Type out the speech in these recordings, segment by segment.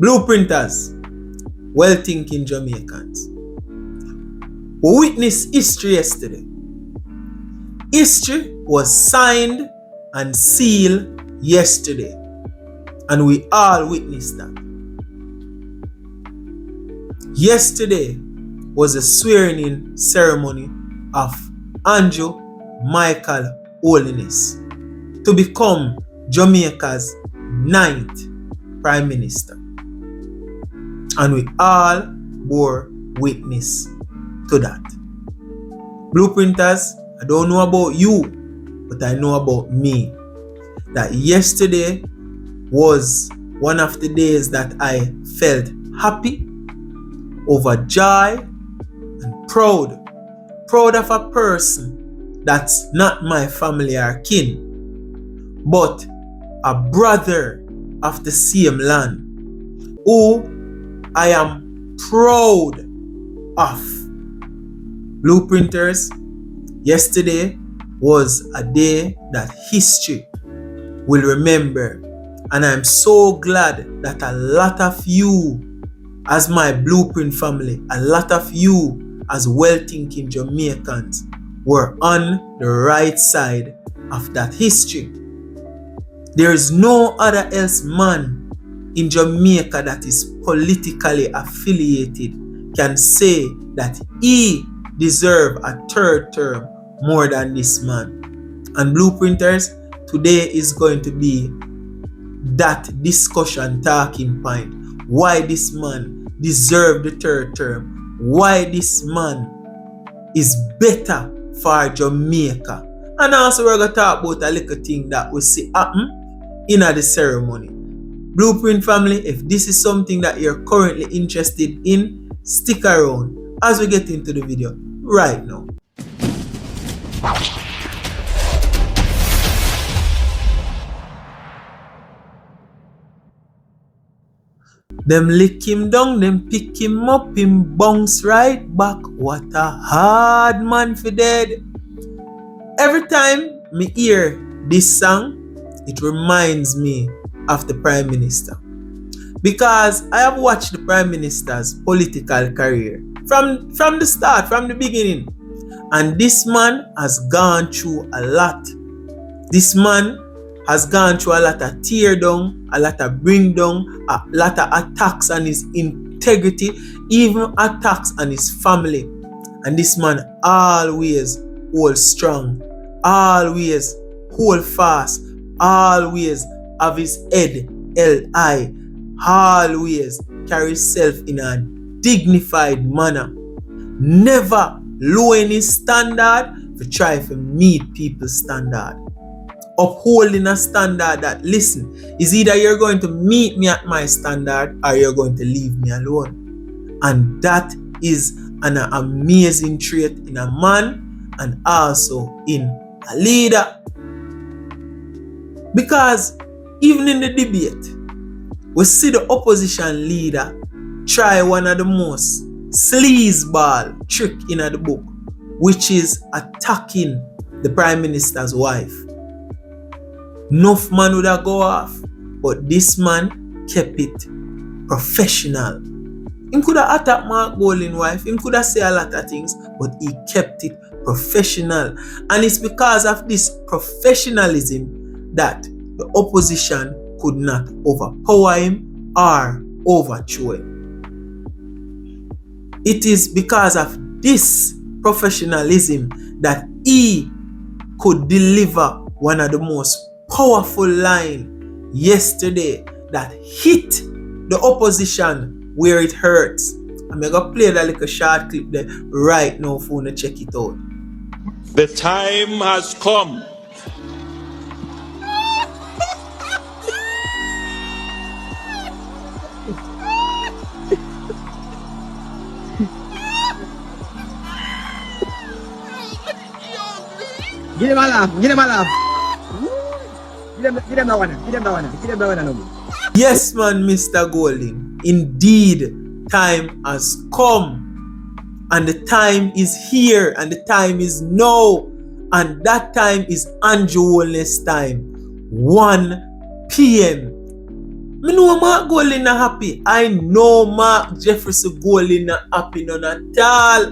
Blueprinters, well-thinking Jamaicans. We witnessed history yesterday. History was signed and sealed yesterday, and we all witnessed that. Yesterday was a swearing-in ceremony of Andrew Michael Holiness to become Jamaica's 9th Prime Minister. And we all bore witness to that. Blueprinters, I don't know about you, but I know about me. That yesterday was one of the days that I felt happy, overjoyed, and proud. Proud of a person that's not my family or kin, but a brother of the same land, who I am proud of. Blueprinters, yesterday was a day that history will remember, and I'm so glad that a lot of you as my Blueprint family, a lot of you as well-thinking Jamaicans were on the right side of that history. There is no other else man in Jamaica that is politically affiliated can say that he deserves a third term more than this man. And Blueprinters, today is going to be that discussion talking point. Why this man deserves the third term. Why this man is better for Jamaica. And also we're going to talk about a little thing that we see happen in the ceremony. Blueprint family, if this is something that you're currently interested in, stick around as we get into the video right now. Them lick him down, them pick him up, him bounce right back. What a hard man for dead. Every time me hear this song, it reminds me of the Prime Minister. Because I have watched the Prime Minister's political career from the start, from the beginning. And this man has gone through a lot. This man has gone through a lot of tear down, a lot of bring down, a lot of attacks on his integrity, even attacks on his family. And this man always hold strong, always hold fast, always have his head held high, always carry himself in a dignified manner, never lowering his standard to try to meet people's standard. Upholding a standard that, listen, is either you're going to meet me at my standard or you're going to leave me alone. And that is an amazing trait in a man and also in a leader. Because even in the debate, we see the opposition leader try one of the most sleazeball trick in the book, which is attacking the Prime Minister's wife. Enough man would have go off, but this man kept it professional. He could have attacked Mark Bowling's wife, he could have said a lot of things, but he kept it professional. And it's because of this professionalism that the opposition could not overpower him or overthrow him. It is because of this professionalism that he could deliver one of the most powerful line yesterday that hit the opposition where it hurts. I'm going to play that little short clip there right now for you to check it out. The time has come. Give them a laugh, give them a laugh. Give them that one no. Yes, man, Mr. Golding. Indeed, time has come. And the time is here. And the time is now. And that time is Andrew Wellness time. 1 p.m. Me know Mark Golding not happy. I know Mark Jefferson Golding not happy none at all.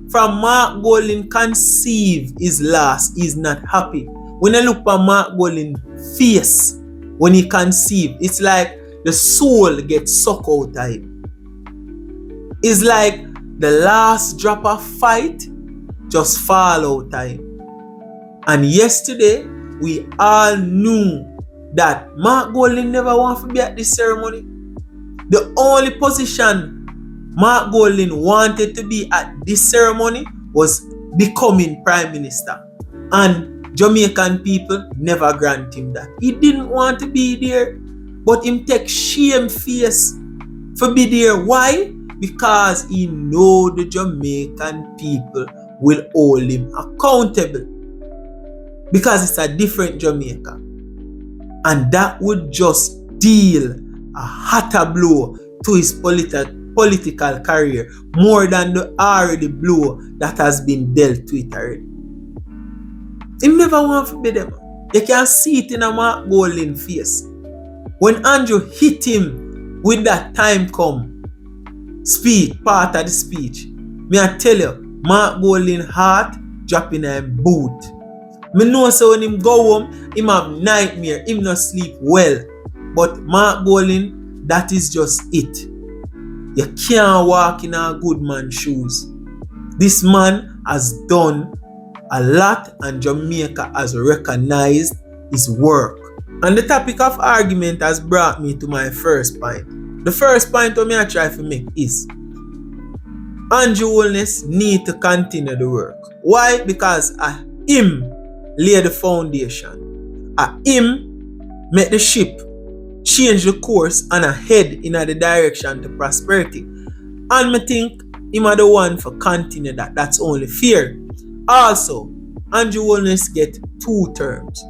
From Mark Golding conceive his last, he's not happy. When I look at Mark Golding face when he conceive, it's like the soul gets sucked out of him. It's like the last drop of fight just fall out of him. And yesterday, we all knew that Mark Golding never want to be at this ceremony. The only position Mark Golding wanted to be at this ceremony was becoming Prime Minister. And Jamaican people never grant him that. He didn't want to be there, but him take shame face for be there. Why? Because he know the Jamaican people will hold him accountable. Because it's a different Jamaica. And that would just deal a hotter blow to his political career more than the already blow that has been dealt to it already. He never want to be them. You can see it in a Mark Golding face. When Andrew hit him with that time come speech, part of the speech, me I tell you, Mark Golding heart dropping in a boot. Me know so when him go home, him have nightmare, him not sleep well. But Mark Golding, that is just it. You can't walk in a good man's shoes. This man has done a lot and Jamaica has recognized his work. And the topic of argument has brought me to my first point. The first point that I try to make is Andrew Holness need to continue the work. Why? Because him lay the foundation. Him make the ship change the course and head in the direction to prosperity. And I think him are the one for continue that. That's only fair. Also, Andrew Holness get 2 terms.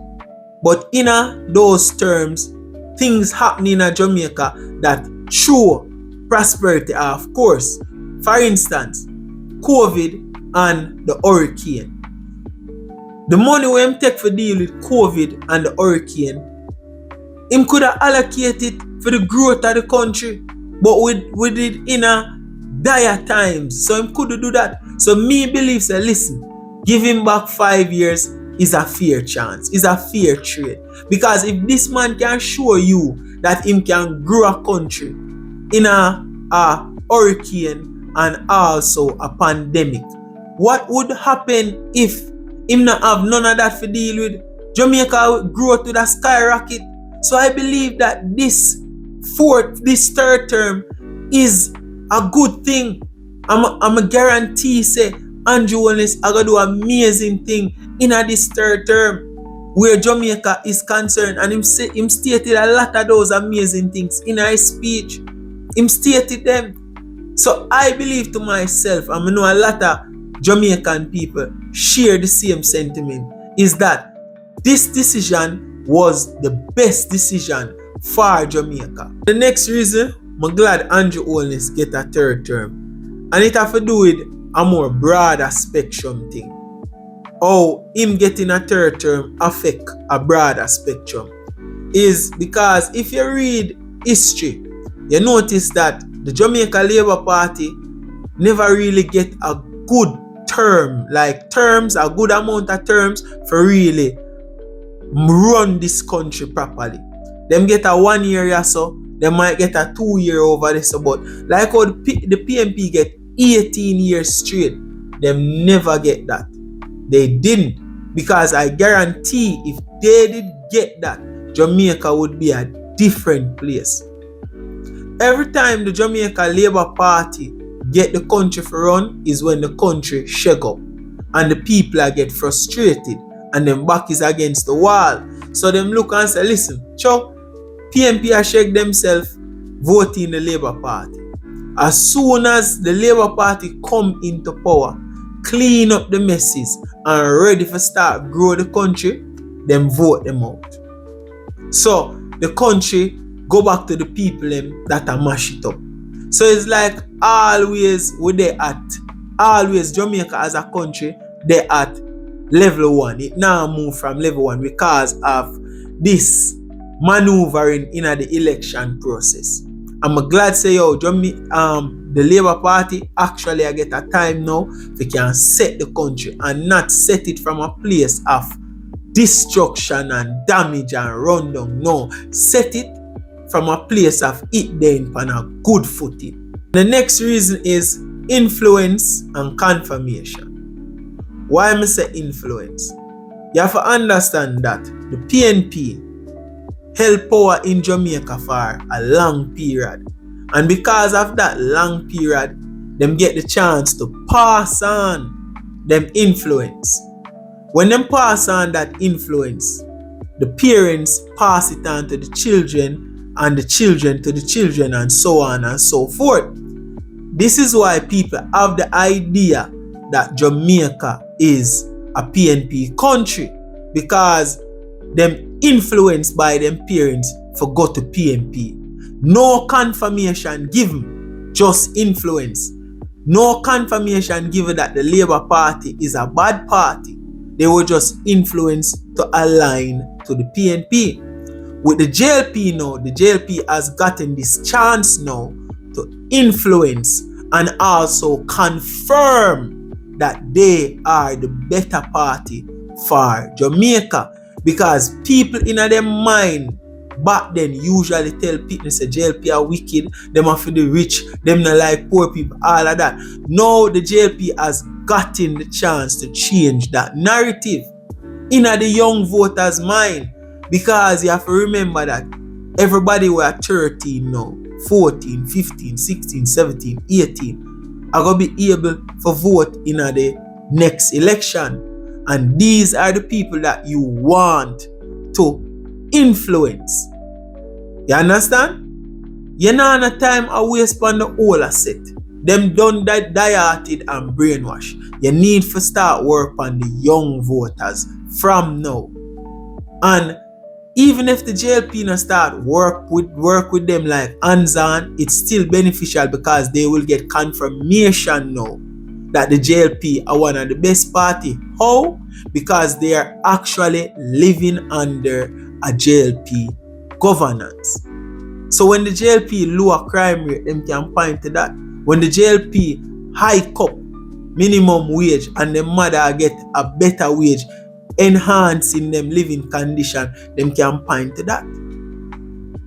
But in those terms, things happening in Jamaica that show prosperity are, of course. For instance, COVID and the hurricane. The money we him take for deal with COVID and the hurricane, him could have allocated for the growth of the country, but we did in a dire times. So him could do that. So me believe say, listen, give him back 5 years is a fair chance, is a fair trade. Because if this man can show you that him can grow a country in a hurricane and also a pandemic, what would happen if him not have none of that to deal with? Jamaica would grow to the skyrocket. So I believe that this third term is a good thing. I'm a guarantee say Andrew Holness are gonna do amazing thing in this third term where Jamaica is concerned, and him stated a lot of those amazing things in his speech. Him stated them. So I believe to myself, and I know a lot of Jamaican people share the same sentiment, is that this decision was the best decision for Jamaica. The next reason I'm glad Andrew Holness get a third term, and it have to do with a more broader spectrum thing. How him getting a third term affect a broader spectrum is because if you read history, you notice that the Jamaica Labour Party never really get a good term, like terms, a good amount of terms for really run this country properly. Them get a 1 year or so, they might get a 2 year over this, but like how the PMP get 18 years straight, them never get that. They didn't, because I guarantee if they did get that, Jamaica would be a different place. Every time the Jamaica Labour Party get the country for run is when the country shake up and the people get frustrated and them back is against the wall. So them look and say, listen, Chuck, PMP are shake themselves voting the Labour Party. As soon as the Labour Party come into power, clean up the messes and ready for start grow the country, them vote them out. So the country go back to the people them that are mash it up. So it's like always always Jamaica as a country, they at level 1. It now move from level 1 because of this maneuvering in the election process. I'm glad say the Labour Party actually I get a time now they can set the country and not set it from a place of destruction and damage and rundown. No, set it from a place of it then on a good footing. The next reason is influence and confirmation. Why I say influence? You have to understand that the PNP held power in Jamaica for a long period. And because of that long period, them get the chance to pass on them influence. When them pass on that influence, the parents pass it on to the children and the children to the children and so on and so forth. This is why people have the idea that Jamaica is a PNP country, because them influenced by them parents for go to PNP. No confirmation given, just influence. No confirmation given that the Labour Party is a bad party. They were just influenced to align to the PNP. With the JLP now, the JLP has gotten this chance now to influence and also confirm that they are the better party for Jamaica. Because people in their mind back then usually tell people say JLP are wicked, them are for the rich, them not like poor people, all of that. Now the JLP has gotten the chance to change that narrative in the young voters' mind. Because you have to remember that everybody were 13 now, 14, 15, 16, 17, 18 are going to be able to vote in the next election. And these are the people that you want to influence. You understand? You know no time a waste on the older set. Them done that dieted and brainwash. You need to start work on the young voters from now. And even if the JLP not start work with them like hands on, it's still beneficial because they will get confirmation now that the JLP are one of the best party. How? Because they are actually living under a JLP governance. So when the JLP lower crime rate, them can point to that. When the JLP hike up minimum wage and the mother get a better wage, enhancing them living condition, them can point to that.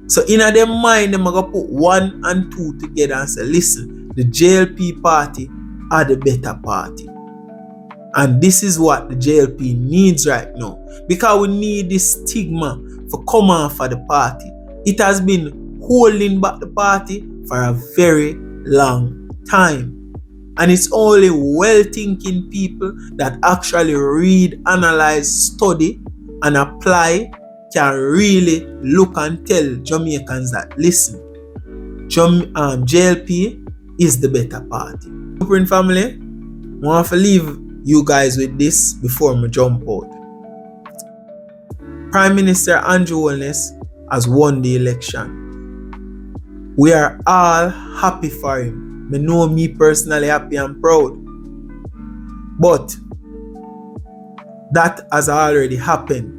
So in their mind, them are going to put 1 and 2 together and say, listen, the JLP party are the better party. And this is what the JLP needs right now. Because we need this stigma for come off for the party. It has been holding back the party for a very long time. And it's only well-thinking people that actually read, analyze, study, and apply can really look and tell Jamaicans that, listen, JLP is the better party. Supreme family, I want to leave you guys with this before I jump out. Prime Minister Andrew Holness has won the election. We are all happy for him. I know me personally happy and proud. But that has already happened.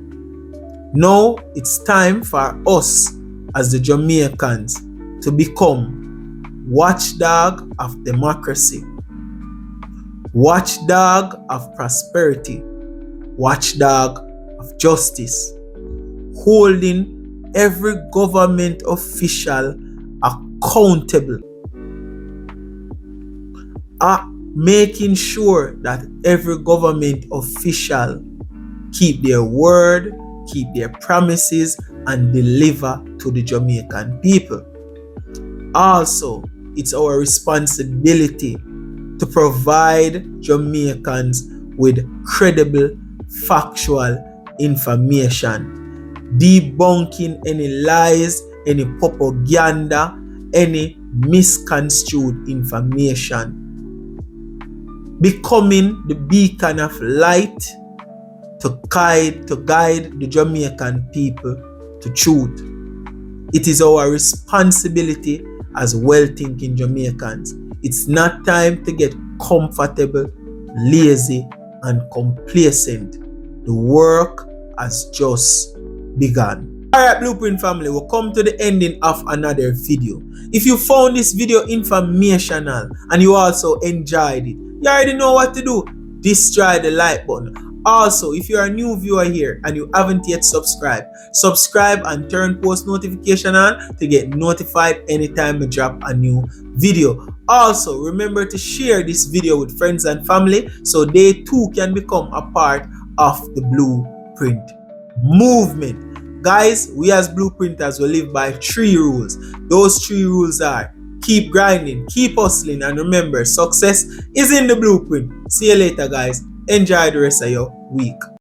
Now it's time for us as the Jamaicans to become watchdog of democracy, watchdog of prosperity, watchdog of justice, holding every government official accountable, making sure that every government official keep their word, keep their promises, and deliver to the Jamaican people. Also, it's our responsibility to provide Jamaicans with credible, factual information, debunking any lies, any propaganda, any misconstrued information, becoming the beacon of light to guide the Jamaican people to truth. It is our responsibility as well-thinking Jamaicans. It's not time to get comfortable, lazy, and complacent. The work has just begun. Alright, Blueprint family, we'll come to the ending of another video. If you found this video informational and you also enjoyed it, you already know what to do. Destroy the like button. Also, if you're a new viewer here and you haven't yet subscribed, subscribe and turn post notification on to get notified anytime I drop a new video. Also, remember to share this video with friends and family so they too can become a part of the Blueprint movement. Guys, we as blueprinters will live by 3 rules. Those 3 rules are: keep grinding, keep hustling, and remember, success is in the blueprint. See you later, guys. Enjoy the rest of your week.